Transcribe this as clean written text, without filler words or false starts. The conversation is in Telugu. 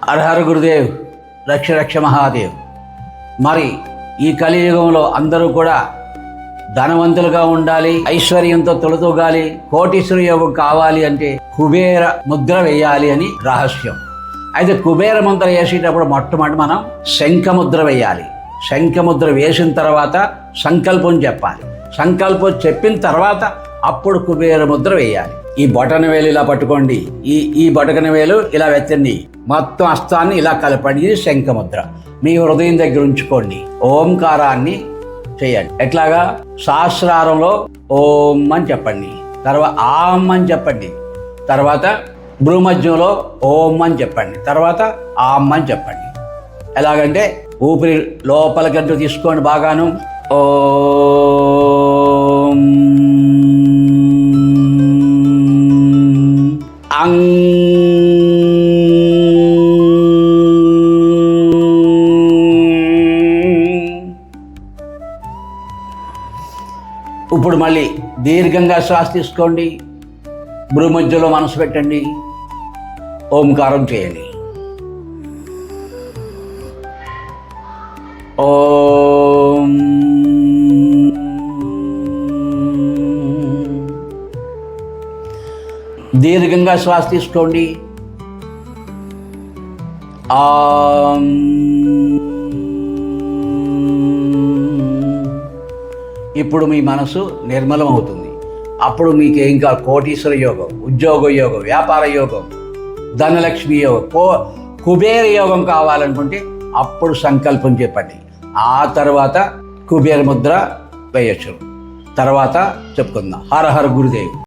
హరహర గురుదేవ్, రక్ష రక్ష మహాదేవ్. మరి ఈ కలియుగంలో అందరూ కూడా ధనవంతులుగా ఉండాలి, ఐశ్వర్యంతో తొలతూగాలి, కోటీశ్వర యోగం కావాలి అంటే కుబేర ముద్ర వేయాలి అని రహస్యం. అయితే కుబేర ముద్ర వేసేటప్పుడు మొట్టమొదటి మనం శంఖముద్ర వేయాలి. శంఖముద్ర వేసిన తర్వాత సంకల్పం చెప్పాలి. సంకల్పం చెప్పిన తర్వాత అప్పుడు కుబేర ముద్ర వేయాలి. ఈ బొటన వేలు ఇలా పట్టుకోండి, ఈ బొటన వేలు ఇలా వెత్తండి, మొత్తం హస్తాన్ని ఇలా కలపండి. ఇది శంఖముద్ర. మీ హృదయం దగ్గర ఉంచుకోండి. ఓంకారాన్ని చేయండి. ఎట్లాగా? సహస్రారంలో ఓం అని చెప్పండి, తర్వాత ఆం అని చెప్పండి, తర్వాత భ్రూమధ్యంలో ఓం అని చెప్పండి, తర్వాత ఆం అని చెప్పండి. ఎలాగంటే ఊపిరి లోపలికంటూ తీసుకోండి బాగాను. ఓం అం ఇప్పుడు మళ్ళీ దీర్ఘంగా శ్వాస తీసుకోండి. భ్రూమధ్యలో మనసు పెట్టండి. ఓంకారం చేయండి. ఓం దీర్ఘంగా శ్వాస తీసుకోండి. ఆం ఇప్పుడు మీ మనసు నిర్మలం అవుతుంది. అప్పుడు మీకు ఇంకా కోటీశ్వర యోగం, ఉద్యోగ యోగం, వ్యాపార యోగం, ధనలక్ష్మి యోగం, కుబేర యోగం కావాలనుకుంటే అప్పుడు సంకల్పం చెప్పండి. ఆ తర్వాత కుబేర ముద్ర వేయచ్చు. తర్వాత చెప్పుకుందాం. హర హర గురుదేవ్.